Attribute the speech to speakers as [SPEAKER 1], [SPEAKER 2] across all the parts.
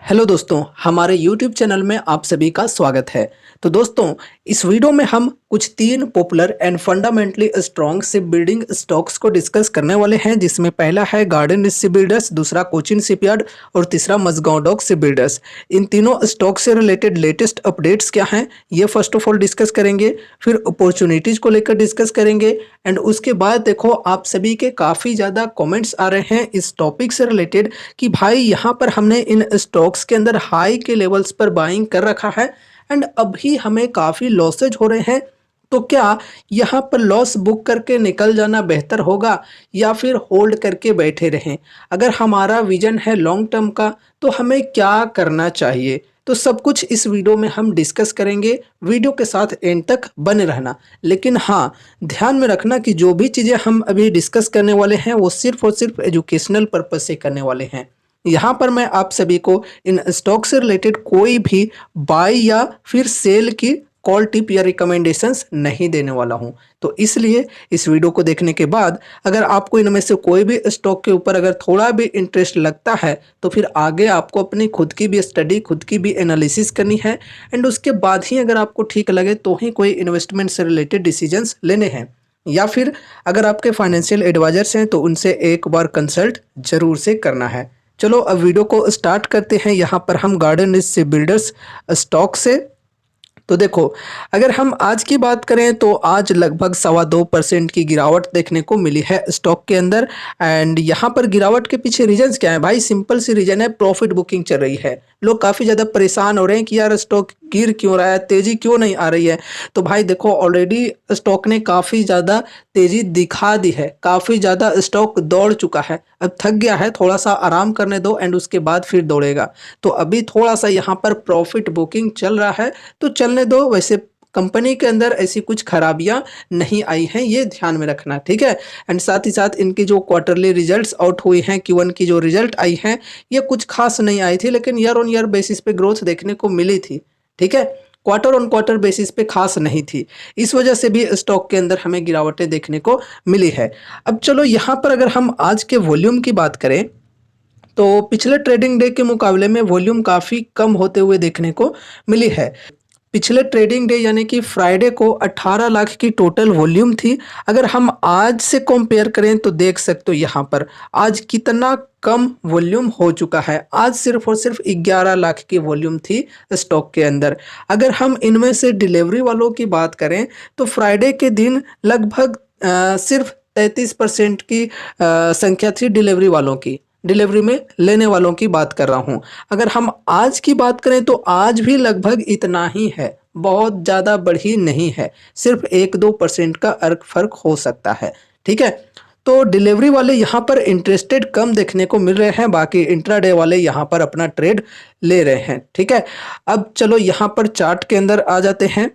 [SPEAKER 1] Hello दोस्तों, हमारे YouTube channel में आप सभी का स्वागत है। तो दोस्तों, इस वीडियो में हम कुछ 3 popular and fundamentally strong ship building stocks को डिस्कस करने वाले हैं, जिसमें पहला है गार्डन शिप बिल्डर्स, दूसरा कोचिन शिपयार्ड और तीसरा मझगांव डॉक शिप बिल्डर्स। इन तीनों स्टॉक से रिलेटेड लेटेस्ट अपडेट्स क्या हैं, ये फर्स्ट ऑफ ऑल डिस्कस करेंगे। फिर अपॉर्चुनिटीज को लेकर डिस्कस करेंगे एंड उसके बाद देखो, आप सभी के काफ़ी ज़्यादा कमेंट्स आ रहे हैं इस टॉपिक से रिलेटेड कि भाई यहाँ पर हमने इन स्टॉक्स के अंदर हाई के लेवल्स पर बाइंग कर रखा है एंड अभी हमें काफ़ी लॉसेज हो रहे हैं। तो क्या यहाँ पर लॉस बुक करके निकल जाना बेहतर होगा या फिर होल्ड करके बैठे रहें? अगर हमारा विजन है लॉन्ग टर्म का तो हमें क्या करना चाहिए? तो सब कुछ इस वीडियो में हम डिस्कस करेंगे। वीडियो के साथ एंड तक बने रहना। लेकिन हाँ, ध्यान में रखना कि जो भी चीज़ें हम अभी डिस्कस करने वाले हैं वो सिर्फ और सिर्फ एजुकेशनल पर्पज से करने वाले हैं। यहाँ पर मैं आप सभी को इन स्टॉक से रिलेटेड कोई भी बाय या फिर सेल की कॉल टिप या रिकमेंडेशंस नहीं देने वाला हूँ। तो इसलिए इस वीडियो को देखने के बाद अगर आपको इनमें से कोई भी स्टॉक के ऊपर अगर थोड़ा भी इंटरेस्ट लगता है तो फिर आगे आपको अपनी खुद की भी स्टडी, खुद की भी एनालिसिस करनी है एंड उसके बाद ही अगर आपको ठीक लगे तो ही कोई इन्वेस्टमेंट से रिलेटेड डिसीजंस लेने हैं। या फिर अगर आपके फाइनेंशियल एडवाइजर्स हैं तो उनसे एक बार कंसल्ट जरूर से करना है। चलो अब वीडियो को स्टार्ट करते हैं। यहाँ पर हम गार्डन शिप बिल्डर्स स्टॉक से, तो देखो, अगर हम आज की बात करें तो आज लगभग 2.25% की गिरावट देखने को मिली है स्टॉक के अंदर। एंड यहाँ पर गिरावट के पीछे रीजंस क्या है भाई? सिंपल सी रीजन है, प्रॉफिट बुकिंग चल रही है। लोग काफ़ी ज़्यादा परेशान हो रहे हैं कि यार स्टॉक गिर क्यों रहा है, तेज़ी क्यों नहीं आ रही है। तो भाई देखो, ऑलरेडी स्टॉक ने काफ़ी ज़्यादा तेज़ी दिखा दी है, काफ़ी ज़्यादा स्टॉक दौड़ चुका है। अब थक गया है, थोड़ा सा आराम करने दो एंड उसके बाद फिर दौड़ेगा। तो अभी थोड़ा सा यहाँ पर प्रॉफिट बुकिंग चल रहा है तो चलने दो। वैसे कंपनी के अंदर ऐसी कुछ खराबियां नहीं आई हैं, ये ध्यान में रखना, ठीक है। एंड साथ ही साथ इनकी जो क्वार्टरली रिजल्ट्स आउट हुई हैं, Q1 की जो रिजल्ट आई हैं, ये कुछ खास नहीं आई थी, लेकिन ईयर ऑन ईयर बेसिस पे ग्रोथ देखने को मिली थी, ठीक है। क्वार्टर ऑन क्वार्टर बेसिस पे खास नहीं थी, इस वजह से भी स्टॉक के अंदर हमें गिरावटें देखने को मिली है। अब चलो यहाँ पर अगर हम आज के वॉल्यूम की बात करें तो पिछले ट्रेडिंग डे के मुकाबले में वॉल्यूम काफ़ी कम होते हुए देखने को मिली है। पिछले ट्रेडिंग डे यानी कि फ्राइडे को 18 लाख की टोटल वॉल्यूम थी। अगर हम आज से कंपेयर करें तो देख सकते हो यहाँ पर आज कितना कम वॉल्यूम हो चुका है। आज सिर्फ और सिर्फ 11 लाख की वॉल्यूम थी स्टॉक के अंदर। अगर हम इनमें से डिलीवरी वालों की बात करें तो फ्राइडे के दिन लगभग सिर्फ 33% की संख्या थी डिलीवरी वालों की। डिलीवरी में लेने वालों की बात कर रहा हूँ। अगर हम आज की बात करें तो आज भी लगभग इतना ही है, बहुत ज़्यादा बढ़ी नहीं है, सिर्फ 1-2% का फर्क हो सकता है, ठीक है। तो डिलीवरी वाले यहाँ पर इंटरेस्टेड कम देखने को मिल रहे हैं, बाकी इंट्राडे वाले यहाँ पर अपना ट्रेड ले रहे हैं, ठीक है। अब चलो यहाँ पर चार्ट के अंदर आ जाते हैं।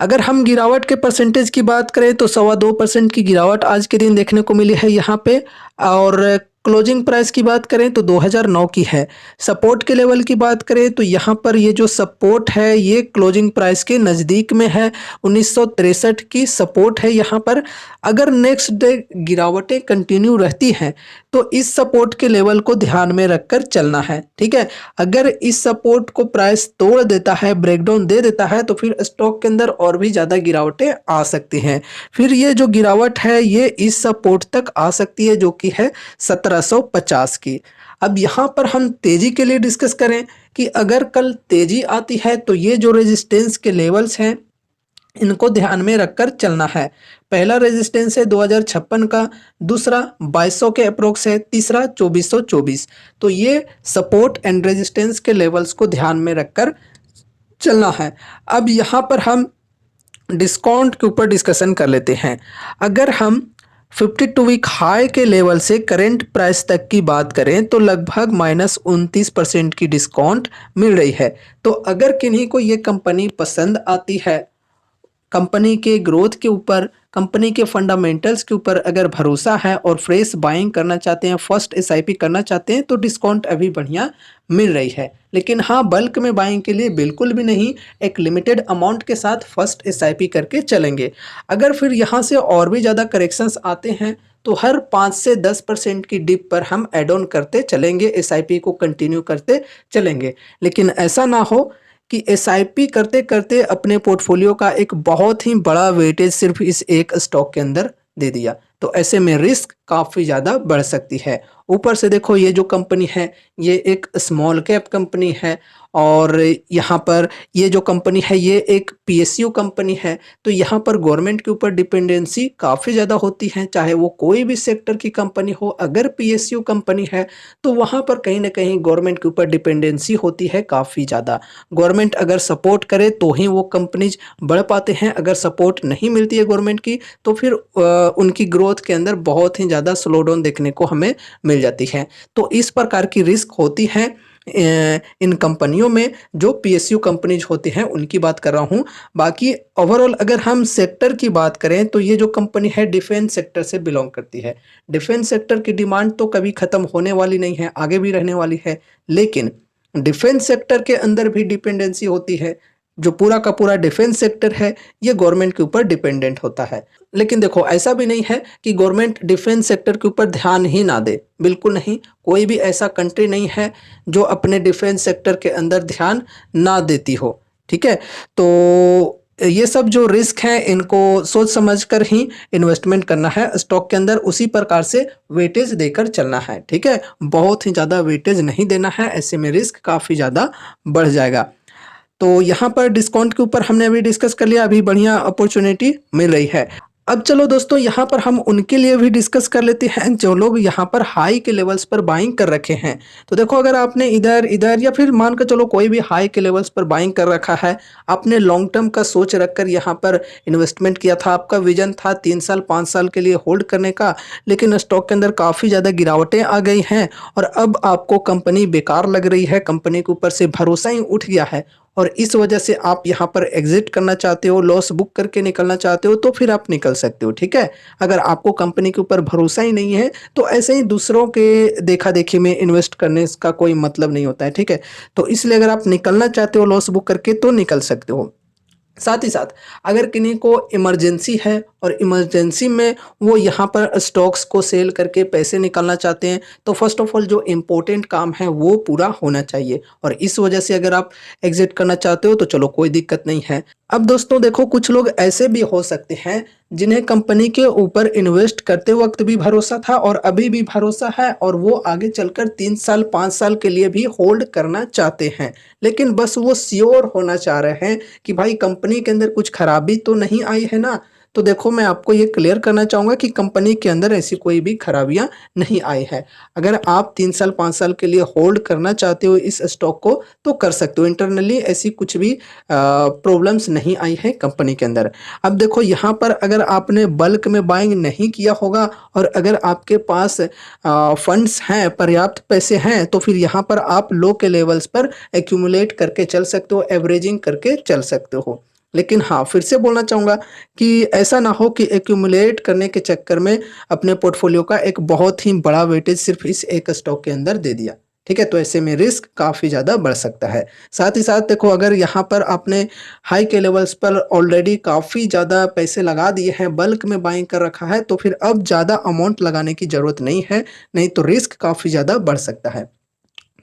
[SPEAKER 1] अगर हम गिरावट के परसेंटेज की बात करें तो 2.25% की गिरावट आज के दिन देखने को मिली है यहाँ पे। और क्लोजिंग प्राइस की बात करें तो 2009 की है। सपोर्ट के लेवल की बात करें तो यहाँ पर ये जो सपोर्ट है ये क्लोजिंग प्राइस के नज़दीक में है, 1963 की सपोर्ट है यहाँ पर। अगर नेक्स्ट डे गिरावटें कंटिन्यू रहती हैं तो इस सपोर्ट के लेवल को ध्यान में रखकर चलना है, ठीक है। अगर इस सपोर्ट को प्राइस तोड़ देता है, ब्रेकडाउन दे देता है, तो फिर स्टॉक के अंदर और भी ज़्यादा गिरावटें आ सकती हैं। फिर ये जो गिरावट है ये इस सपोर्ट तक आ सकती है जो कि है 1750 की। अब यहाँ पर हम तेजी के लिए डिस्कस करें कि अगर कल तेजी आती है तो ये जो रेजिस्टेंस के लेवल्स हैं इनको ध्यान में रखकर चलना है। पहला रेजिस्टेंस है 2056 का, दूसरा 2200 के अप्रोक्स है, तीसरा 2424। तो ये सपोर्ट एंड रेजिस्टेंस के लेवल्स को ध्यान में रखकर चलना है। अब यहाँ पर हम डिस्काउंट के ऊपर डिस्कशन कर लेते हैं। अगर हम 52 वीक हाई के लेवल से करेंट प्राइस तक की बात करें तो लगभग -29% की डिस्काउंट मिल रही है। तो अगर किन्हीं को ये कंपनी पसंद आती है, कंपनी के ग्रोथ के ऊपर, कंपनी के फंडामेंटल्स के ऊपर अगर भरोसा है और फ्रेश बाइंग करना चाहते हैं, फर्स्ट एसआईपी करना चाहते हैं, तो डिस्काउंट अभी बढ़िया मिल रही है। लेकिन हाँ, बल्क में बाइंग के लिए बिल्कुल भी नहीं, एक लिमिटेड अमाउंट के साथ फर्स्ट एसआईपी करके चलेंगे। अगर फिर यहाँ से और भी ज़्यादा करेक्शंस आते हैं तो हर 5 से 10% की डिप पर हम ऐड ऑन करते चलेंगे, एसआईपी को कंटिन्यू करते चलेंगे। लेकिन ऐसा ना हो कि एसआईपी करते-करते अपने पोर्टफोलियो का एक बहुत ही बड़ा वेटेज सिर्फ इस एक स्टॉक के अंदर दे दिया, तो ऐसे में रिस्क काफ़ी ज़्यादा बढ़ सकती है। ऊपर से देखो ये जो कंपनी है, ये एक स्मॉल कैप कंपनी है और यहाँ पर ये जो कंपनी है ये एक पीएसयू कंपनी है, तो यहाँ पर गवर्नमेंट के ऊपर डिपेंडेंसी काफ़ी ज़्यादा होती है, चाहे वो कोई भी सेक्टर की कंपनी हो। अगर पीएसयू कंपनी है तो वहाँ पर कहीं न कहीं गवर्नमेंट के ऊपर डिपेंडेंसी होती है काफ़ी ज़्यादा। गवर्नमेंट अगर सपोर्ट करे तो ही वो कंपनीज़ बढ़ पाते हैं, अगर सपोर्ट नहीं मिलती है गवर्नमेंट की तो फिर उनकी ग्रोथ के अंदर बहुत ही ज़्यादा स्लो डाउन देखने को हमें मिल जाती है। तो इस प्रकार की रिस्क होती है इन कंपनियों में, जो पीएसयू कंपनीज होती हैं उनकी बात कर रहा हूँ। बाकी ओवरऑल अगर हम सेक्टर की बात करें तो ये जो कंपनी है डिफेंस सेक्टर से बिलोंग करती है। डिफेंस सेक्टर की डिमांड तो कभी ख़त्म होने वाली नहीं है, आगे भी रहने वाली है, लेकिन डिफेंस सेक्टर के अंदर भी डिपेंडेंसी होती है। जो पूरा का पूरा डिफेंस सेक्टर है ये गवर्नमेंट के ऊपर डिपेंडेंट होता है। लेकिन देखो ऐसा भी नहीं है कि गवर्नमेंट डिफेंस सेक्टर के ऊपर ध्यान ही ना दे, बिल्कुल नहीं। कोई भी ऐसा कंट्री नहीं है जो अपने डिफेंस सेक्टर के अंदर ध्यान ना देती हो, ठीक है। तो ये सब जो रिस्क हैं इनको सोच समझ कर ही इन्वेस्टमेंट करना है स्टॉक के अंदर, उसी प्रकार से वेटेज देकर चलना है, ठीक है। बहुत ही ज़्यादा वेटेज नहीं देना है, ऐसे में रिस्क काफ़ी ज़्यादा बढ़ जाएगा। तो यहाँ पर डिस्काउंट के ऊपर हमने अभी डिस्कस कर लिया, अभी बढ़िया अपॉर्चुनिटी मिल रही है। अब चलो दोस्तों यहाँ पर हम उनके लिए भी डिस्कस कर लेते हैं जो लोग यहाँ पर हाई के लेवल्स पर बाइंग कर रखे हैं। तो देखो अगर आपने इधर या फिर मान कर चलो कोई भी हाई के लेवल्स पर बाइंग कर रखा है, आपने लॉन्ग टर्म का सोच रखकर यहाँ पर इन्वेस्टमेंट किया था, आपका विजन था 3 साल 5 साल के लिए होल्ड करने का, लेकिन स्टॉक के अंदर काफ़ी ज़्यादा गिरावटें आ गई हैं और अब आपको कंपनी बेकार लग रही है, कंपनी के ऊपर से भरोसा ही उठ गया है और इस वजह से आप यहाँ पर एग्जिट करना चाहते हो, लॉस बुक करके निकलना चाहते हो, तो फिर आप निकल सकते हो, ठीक है। अगर आपको कंपनी के ऊपर भरोसा ही नहीं है तो ऐसे ही दूसरों के देखा देखी में इन्वेस्ट करने का कोई मतलब नहीं होता है, ठीक है। तो इसलिए अगर आप निकलना चाहते हो लॉस बुक करके तो निकल सकते हो। साथ ही साथ अगर किन्हीं को इमरजेंसी है और इमरजेंसी में वो यहाँ पर स्टॉक्स को सेल करके पैसे निकालना चाहते हैं, तो फर्स्ट ऑफ ऑल जो इम्पोर्टेंट काम है वो पूरा होना चाहिए और इस वजह से अगर आप एग्जिट करना चाहते हो तो चलो कोई दिक्कत नहीं है। अब दोस्तों देखो कुछ लोग ऐसे भी हो सकते हैं जिन्हें कंपनी के ऊपर इन्वेस्ट करते वक्त भी भरोसा था और अभी भी भरोसा है और वो आगे चलकर 3 साल 5 साल के लिए भी होल्ड करना चाहते हैं, लेकिन बस वो श्योर होना चाह रहे हैं कि भाई कंपनी के अंदर कुछ खराबी तो नहीं आई है ना। तो देखो मैं आपको ये क्लियर करना चाहूँगा कि कंपनी के अंदर ऐसी कोई भी खराबियाँ नहीं आई है। अगर आप 3 साल 5 साल के लिए होल्ड करना चाहते हो इस स्टॉक को तो कर सकते हो, इंटरनली ऐसी कुछ भी प्रॉब्लम्स नहीं आई है कंपनी के अंदर। अब देखो यहाँ पर अगर आपने बल्क में बाइंग नहीं किया होगा और अगर आपके पास फंड्स हैं, पर्याप्त पैसे हैं, तो फिर यहाँ पर आप लो के लेवल्स पर एक्यूमुलेट करके चल सकते हो, एवरेजिंग करके चल सकते हो। लेकिन हाँ, फिर से बोलना चाहूँगा कि ऐसा ना हो कि एक्यूमुलेट करने के चक्कर में अपने पोर्टफोलियो का एक बहुत ही बड़ा वेटेज सिर्फ इस एक स्टॉक के अंदर दे दिया, ठीक है। तो ऐसे में रिस्क काफ़ी ज़्यादा बढ़ सकता है। साथ ही साथ देखो अगर यहाँ पर आपने हाई के लेवल्स पर ऑलरेडी काफ़ी ज़्यादा पैसे लगा दिए हैं, बल्क में बाइंग कर रखा है, तो फिर अब ज़्यादा अमाउंट लगाने की ज़रूरत नहीं है, नहीं तो रिस्क काफ़ी ज़्यादा बढ़ सकता है।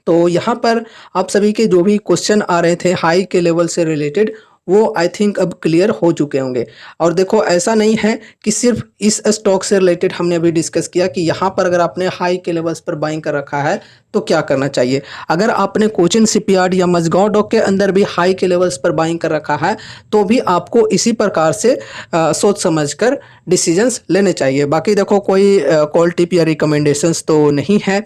[SPEAKER 1] तो यहाँ पर आप सभी के जो भी क्वेश्चन आ रहे थे हाई के लेवल से रिलेटेड, वो आई थिंक अब क्लियर हो चुके होंगे। और देखो ऐसा नहीं है कि सिर्फ इस स्टॉक से रिलेटेड हमने अभी डिस्कस किया कि यहाँ पर अगर आपने हाई के लेवल्स पर बाइंग कर रखा है तो क्या करना चाहिए। अगर आपने कोचिन शिपयार्ड या मझगांव डॉक के अंदर भी हाई के लेवल्स पर बाइंग कर रखा है तो भी आपको इसी प्रकार से सोच समझकर डिसीजंस लेने चाहिए। बाकी देखो कोई कॉल टिप या रिकमेंडेशंस तो नहीं है।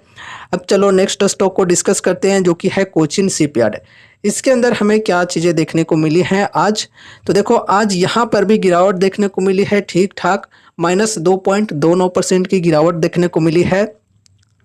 [SPEAKER 1] अब चलो नेक्स्ट स्टॉक को डिस्कस करते हैं जो कि है कोचिन शिपयार्ड। इसके अंदर हमें क्या चीज़ें देखने को मिली हैं आज। तो देखो आज यहाँ पर भी गिरावट देखने को मिली है, ठीक ठाक -2.29% की गिरावट देखने को मिली है।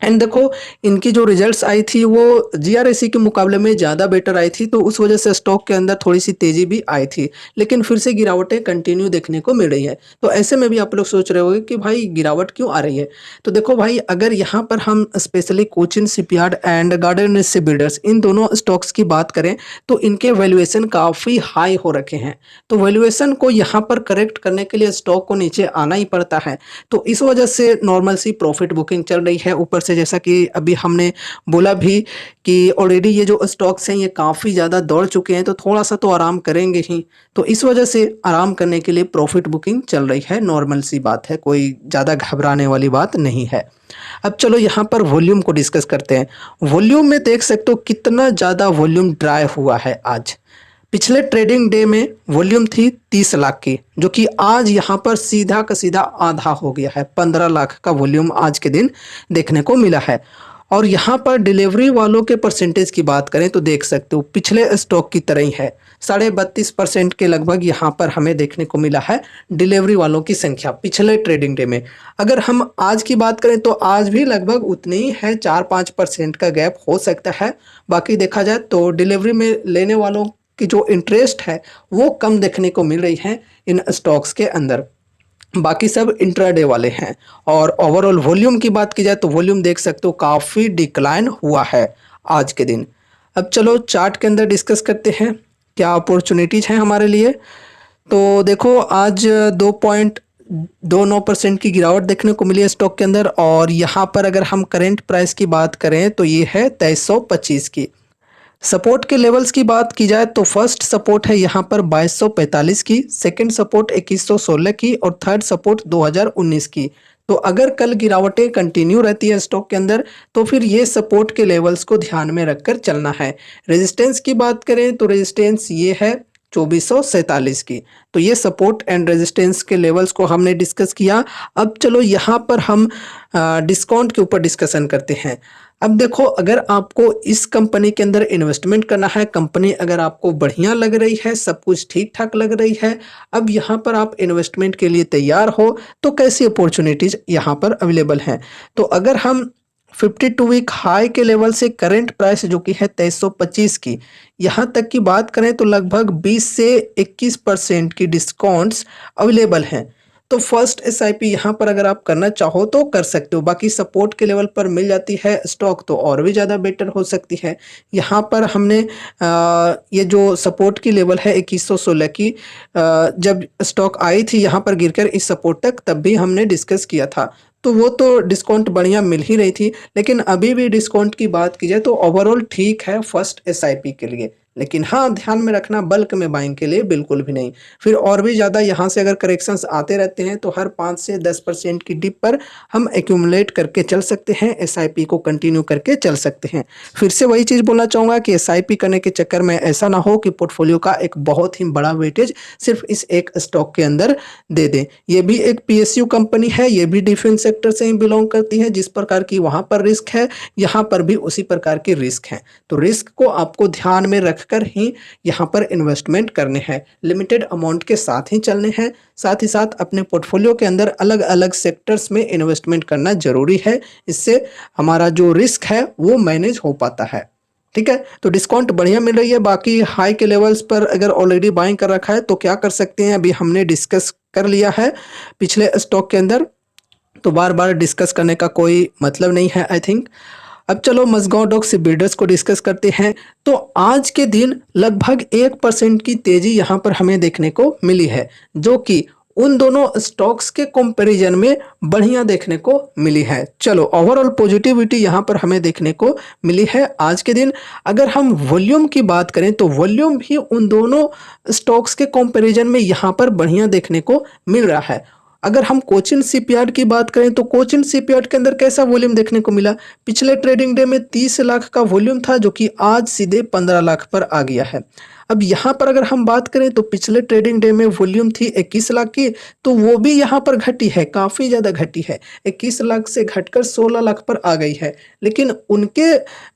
[SPEAKER 1] एंड देखो, इनकी जो रिजल्ट्स आई थी वो जीआरएसी के मुकाबले में ज़्यादा बेटर आई थी, तो उस वजह से स्टॉक के अंदर थोड़ी सी तेज़ी भी आई थी। लेकिन फिर से गिरावटें कंटिन्यू देखने को मिल रही है। तो ऐसे में भी आप लोग सोच रहे होंगे कि भाई गिरावट क्यों आ रही है? तो देखो भाई, अगर यहाँ पर हम specially Cochin shipyard and garden ship builders इन दोनों स्टॉक्स की बात करें, तो इनके वैल्यूएशन काफ़ी हाई हो रखे हैं। तो वैल्यूएशन को यहाँ पर करेक्ट करने के लिए स्टॉक को नीचे आना ही पड़ता है। तो इस वजह से नॉर्मल सी प्रॉफिट बुकिंग चल रही है। ऊपर से जैसा कि अभी हमने बोला भी कि ऑलरेडी ये जो स्टॉक्स हैं ये काफ़ी ज़्यादा दौड़ चुके हैं, तो थोड़ा-सा तो आराम करेंगे ही। तो इस वजह से आराम करने के लिए प्रॉफिट बुकिंग चल रही है, नॉर्मल सी बात है, कोई ज़्यादा घबराने वाली बात नहीं है। अब चलो यहाँ पर वॉल्यूम को डिस्कस करते हैं। वॉल्यूम में देख सकते हो कितना ज़्यादा वॉल्यूम ड्राई हुआ है आज। पिछले ट्रेडिंग डे में वॉल्यूम थी 30 लाख की, जो कि आज यहाँ पर सीधा का सीधा आधा हो गया है। 15 लाख का वॉल्यूम आज के दिन देखने को मिला है। और यहाँ पर डिलीवरी वालों के परसेंटेज की बात करें तो देख सकते हो पिछले स्टॉक की तरह ही है। 32.5% के लगभग यहाँ पर हमें देखने को मिला है डिलीवरी वालों की संख्या पिछले ट्रेडिंग डे में। अगर हम आज की बात करें तो आज भी लगभग उतनी ही है, 4-5% का गैप हो सकता है। बाकी देखा जाए तो डिलीवरी में लेने वालों की जो इंटरेस्ट है वो कम देखने को मिल रही है इन स्टॉक्स के अंदर। बाकी सब इंट्राडे वाले हैं। और ओवरऑल वॉल्यूम की बात की जाए तो वॉल्यूम देख सकते हो काफ़ी डिक्लाइन हुआ है आज के दिन। अब चलो चार्ट के अंदर डिस्कस करते हैं क्या अपॉर्चुनिटीज़ हैं हमारे लिए। तो देखो, आज 2.29% की गिरावट देखने को मिली है स्टॉक के अंदर। और यहाँ पर अगर हम करेंट प्राइस की बात करें तो ये है 2325 की। सपोर्ट के लेवल्स की बात की जाए तो फर्स्ट सपोर्ट है यहाँ पर 2245 की, सेकंड सपोर्ट 2116 की और थर्ड सपोर्ट 2019 की। तो अगर कल गिरावटें कंटिन्यू रहती है स्टॉक के अंदर तो फिर ये सपोर्ट के लेवल्स को ध्यान में रखकर चलना है। रेजिस्टेंस की बात करें तो रेजिस्टेंस ये है 2447 की। तो ये सपोर्ट एंड रेजिस्टेंस के लेवल्स को हमने डिस्कस किया। अब चलो यहाँ पर हम डिस्काउंट के ऊपर डिस्कशन करते हैं। अब देखो, अगर आपको इस कंपनी के अंदर इन्वेस्टमेंट करना है, कंपनी अगर आपको बढ़िया लग रही है, सब कुछ ठीक ठाक लग रही है, अब यहाँ पर आप इन्वेस्टमेंट के लिए तैयार हो, तो कैसी अपॉर्चुनिटीज़ यहाँ पर अवेलेबल हैं। तो अगर हम 52 वीक हाई के लेवल से करंट प्राइस जो कि है 2325 की, यहाँ तक की बात करें तो लगभग 20 से 21% की डिस्काउंट्स अवेलेबल हैं। तो फर्स्ट एसआईपी यहाँ पर अगर आप करना चाहो तो कर सकते हो। बाकी सपोर्ट के लेवल पर मिल जाती है स्टॉक तो और भी ज़्यादा बेटर हो सकती है। यहाँ पर हमने ये जो सपोर्ट की लेवल है 2116 की, जब स्टॉक आई थी यहाँ पर गिरकर इस सपोर्ट तक, तब भी हमने डिस्कस किया था। तो वो तो डिस्काउंट बढ़िया मिल ही रही थी। लेकिन अभी भी डिस्काउंट की बात की जाए तो ओवरऑल ठीक है फर्स्ट एसआईपी के लिए। लेकिन हाँ, ध्यान में रखना बल्क में बाइंग के लिए बिल्कुल भी नहीं। फिर और भी ज़्यादा यहाँ से अगर करेक्शंस आते रहते हैं तो हर 5 से 10% की डिप पर हम एक्यूमुलेट करके चल सकते हैं, एसआईपी को कंटिन्यू करके चल सकते हैं। फिर से वही चीज़ बोलना चाहूँगा कि एसआईपी करने के चक्कर में ऐसा ना हो कि पोर्टफोलियो का एक बहुत ही बड़ा वेटेज सिर्फ इस एक स्टॉक के अंदर दे दें। ये भी एक पीएसयू कंपनी है, ये भी डिफेंस सेक्टर से ही बिलोंग करती है। जिस प्रकार की वहाँ पर रिस्क है, यहाँ पर भी उसी प्रकार की रिस्क है। तो रिस्क को आपको ध्यान में रखकर ही यहाँ पर इन्वेस्टमेंट करने हैं, लिमिटेड अमाउंट के साथ ही चलने हैं। साथ ही साथ अपने पोर्टफोलियो के अंदर अलग अलग सेक्टर्स में इन्वेस्टमेंट करना जरूरी है। इससे हमारा जो रिस्क है वो मैनेज हो पाता है। ठीक है, तो डिस्काउंट बढ़िया मिल रही है। बाकी हाई के लेवल्स पर अगर ऑलरेडी बाइंग कर रखा है तो क्या कर सकते हैं, अभी हमने डिस्कस कर लिया है पिछले स्टॉक के अंदर, तो बार बार डिस्कस करने का कोई मतलब नहीं है आई थिंक। अब चलो मझगांव डॉक शिप बिल्डर्स को डिस्कस करते हैं। तो आज के दिन लगभग 1% की तेजी यहाँ पर हमें देखने को मिली है, जो कि उन दोनों स्टॉक्स के कंपैरिजन में बढ़िया देखने को मिली है। चलो, ओवरऑल पॉजिटिविटी यहाँ पर हमें देखने को मिली है आज के दिन। अगर हम वॉल्यूम की बात करें तो वॉल्यूम भी उन दोनों स्टॉक्स के कंपैरिजन में यहाँ पर बढ़िया देखने को मिल रहा है। अगर हम कोचिन शिपयार्ड की बात करें तो कोचिन शिपयार्ड के अंदर कैसा वॉल्यूम देखने को मिला, पिछले ट्रेडिंग डे में 30 लाख का वॉल्यूम था, जो कि आज सीधे 15 लाख पर आ गया है। अब यहाँ पर अगर हम बात करें तो पिछले ट्रेडिंग डे में वॉल्यूम थी 21 लाख की, तो वो भी यहाँ पर घटी है, काफ़ी ज़्यादा घटी है, 21 लाख से घटकर 16 लाख पर आ गई है। लेकिन उनके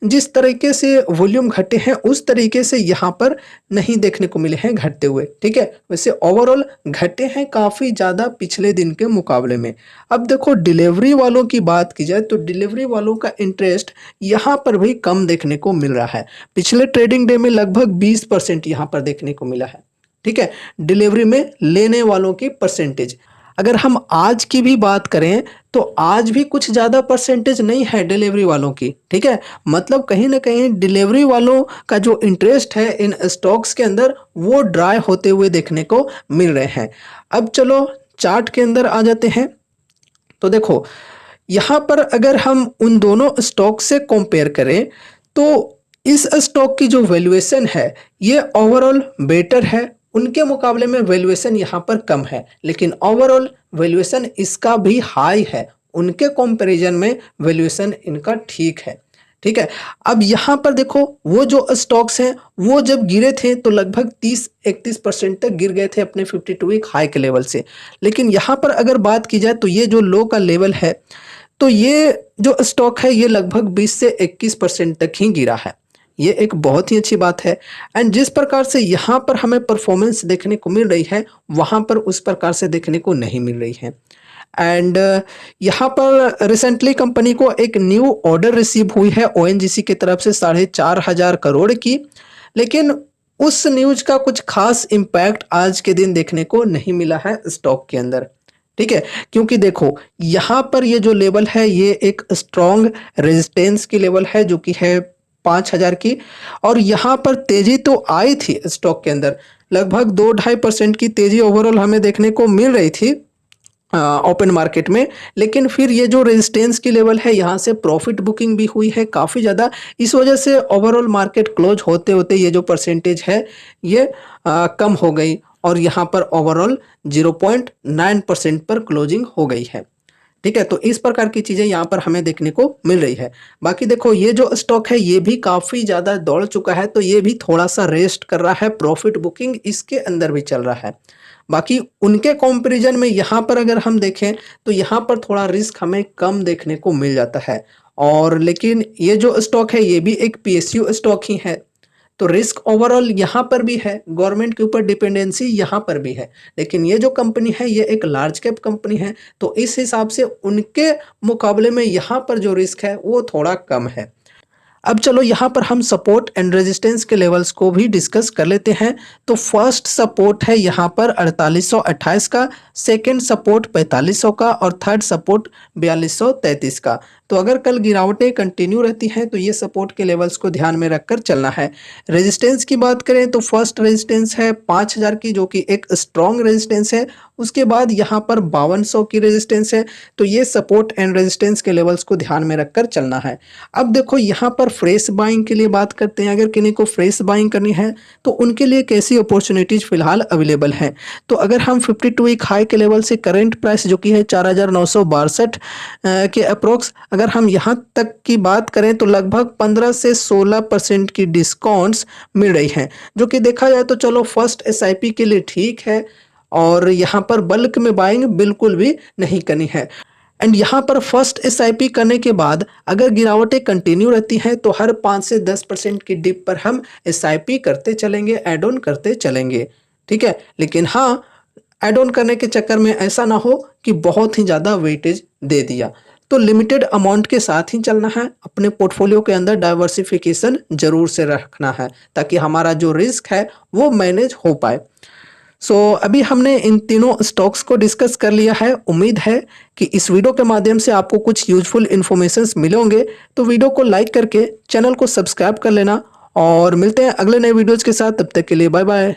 [SPEAKER 1] जिस तरीके से वॉल्यूम घटे हैं उस तरीके से यहाँ पर नहीं देखने को मिले हैं घटते हुए, ठीक है। वैसे ओवरऑल घटे हैं काफ़ी ज़्यादा पिछले दिन के मुकाबले में। अब देखो डिलीवरी वालों की बात की जाए तो डिलीवरी वालों का इंटरेस्ट यहाँ पर भी कम देखने को मिल रहा है। पिछले ट्रेडिंग डे में लगभग 20% यहाँ पर देखने को मिला है, ठीक है, डिलीवरी में लेने वालों की परसेंटेज। अगर हम आज की भी बात करें तो आज भी कुछ ज़्यादा परसेंटेज नहीं है डिलीवरी वालों की, ठीक है। मतलब कहीं ना कहीं डिलीवरी वालों का जो इंटरेस्ट है इन स्टॉक्स के अंदर वो ड्राई होते हुए देखने को मिल रहे हैं। अब चलो चार्ट के अंदर आ जाते हैं। तो देखो यहाँ पर अगर हम उन दोनों स्टॉक से कंपेयर करें तो इस स्टॉक की जो वैल्यूएशन है ये ओवरऑल बेटर है, उनके मुकाबले में वैल्यूएशन यहाँ पर कम है, लेकिन ओवरऑल वैल्यूएशन इसका भी हाई है, उनके कंपैरिजन में वैल्यूएशन इनका ठीक है, ठीक है। अब यहाँ पर देखो वो जो स्टॉक्स हैं वो जब गिरे थे तो लगभग 30-31% तक गिर गए थे अपने 52 वीक हाई के लेवल से। लेकिन यहाँ पर अगर बात की जाए तो ये जो लो का लेवल है तो ये जो स्टॉक है ये लगभग 20 से 21% तक ही गिरा है। ये एक बहुत ही अच्छी बात है। एंड जिस प्रकार से यहाँ पर हमें परफॉर्मेंस देखने को मिल रही है वहाँ पर उस प्रकार से देखने को नहीं मिल रही है। एंड यहाँ पर रिसेंटली कंपनी को एक न्यू ऑर्डर रिसीव हुई है ओएनजीसी की तरफ से 4,500 करोड़ की, लेकिन उस न्यूज का कुछ खास इम्पैक्ट आज के दिन देखने को नहीं मिला है स्टॉक के अंदर, ठीक है। क्योंकि देखो यहाँ पर ये जो लेवल है ये एक स्ट्रॉन्ग रेजिस्टेंस की लेवल है जो कि है 5,000 की, और यहाँ पर तेजी तो आई थी स्टॉक के अंदर, लगभग 2-2.5% की तेजी ओवरऑल हमें देखने को मिल रही थी ओपन मार्केट में। लेकिन फिर ये जो रेजिस्टेंस की लेवल है यहाँ से प्रॉफिट बुकिंग भी हुई है काफ़ी ज़्यादा, इस वजह से ओवरऑल मार्केट क्लोज होते होते ये जो परसेंटेज है ये कम हो गई और यहाँ पर ओवरऑल 0.9% पर क्लोजिंग हो गई है, ठीक है। तो इस प्रकार की चीज़ें यहाँ पर हमें देखने को मिल रही है। बाकी देखो ये जो स्टॉक है ये भी काफ़ी ज़्यादा दौड़ चुका है तो ये भी थोड़ा सा रेस्ट कर रहा है, प्रॉफिट बुकिंग इसके अंदर भी चल रहा है। बाकी उनके कंपैरिजन में यहाँ पर अगर हम देखें तो यहाँ पर थोड़ा रिस्क हमें कम देखने को मिल जाता है। और लेकिन ये जो स्टॉक है ये भी एक पीएसयू स्टॉक ही है, तो रिस्क ओवरऑल यहाँ पर भी है, गवर्नमेंट के ऊपर डिपेंडेंसी यहाँ पर भी है। लेकिन ये जो कंपनी है ये एक लार्ज कैप कंपनी है तो इस हिसाब से उनके मुकाबले में यहाँ पर जो रिस्क है वो थोड़ा कम है। अब चलो यहाँ पर हम सपोर्ट एंड रेजिस्टेंस के लेवल्स को भी डिस्कस कर लेते हैं। तो फर्स्ट सपोर्ट है यहाँ पर 4828 का, सेकंड सपोर्ट 4500 का और थर्ड सपोर्ट 4233 का। तो अगर कल गिरावटें कंटिन्यू रहती हैं तो ये सपोर्ट के लेवल्स को ध्यान में रखकर चलना है। रेजिस्टेंस की बात करें तो फर्स्ट रेजिस्टेंस है 5000 की जो कि एक स्ट्रॉन्ग रेजिस्टेंस है, उसके बाद यहाँ पर 5200 की रेजिस्टेंस है। तो ये सपोर्ट एंड रेजिस्टेंस के लेवल्स को ध्यान में रखकर चलना है। अब देखो यहाँ पर फ्रेश बाइंग के लिए बात करते हैं। अगर किसी को फ्रेश बाइंग करनी है तो उनके लिए कैसी अपॉर्चुनिटीज फिलहाल अवेलेबल हैं। तो अगर हम 52 वीक हाई के लेवल से करंट प्राइस जो कि है 4,962 के अप्रोक्स अगर हम यहाँ तक की बात करें तो लगभग 15 से 16% की डिस्काउंट्स मिल रही हैं, जो कि देखा जाए तो चलो फर्स्ट एसआईपी के लिए ठीक है और यहाँ पर बल्क में बाइंग बिल्कुल भी नहीं करनी है। एंड यहाँ पर फर्स्ट एसआईपी करने के बाद अगर गिरावटें कंटिन्यू रहती हैं तो हर 5 से 10% की डिप पर हम एसआईपी करते चलेंगे, ऐड ऑन करते चलेंगे, ठीक है। लेकिन हाँ, ऐड ऑन करने के चक्कर में ऐसा ना हो कि बहुत ही ज़्यादा वेटेज दे दिया, तो लिमिटेड अमाउंट के साथ ही चलना है। अपने पोर्टफोलियो के अंदर डाइवर्सिफिकेशन जरूर से रखना है ताकि हमारा जो रिस्क है वो मैनेज हो पाए। अभी हमने इन तीनों स्टॉक्स को डिस्कस कर लिया है। उम्मीद है कि इस वीडियो के माध्यम से आपको कुछ यूजफुल इन्फॉर्मेशंस मिले होंगे। तो वीडियो को लाइक करके चैनल को सब्सक्राइब कर लेना और मिलते हैं अगले नए वीडियोज़ के साथ। तब तक के लिए बाय बाय।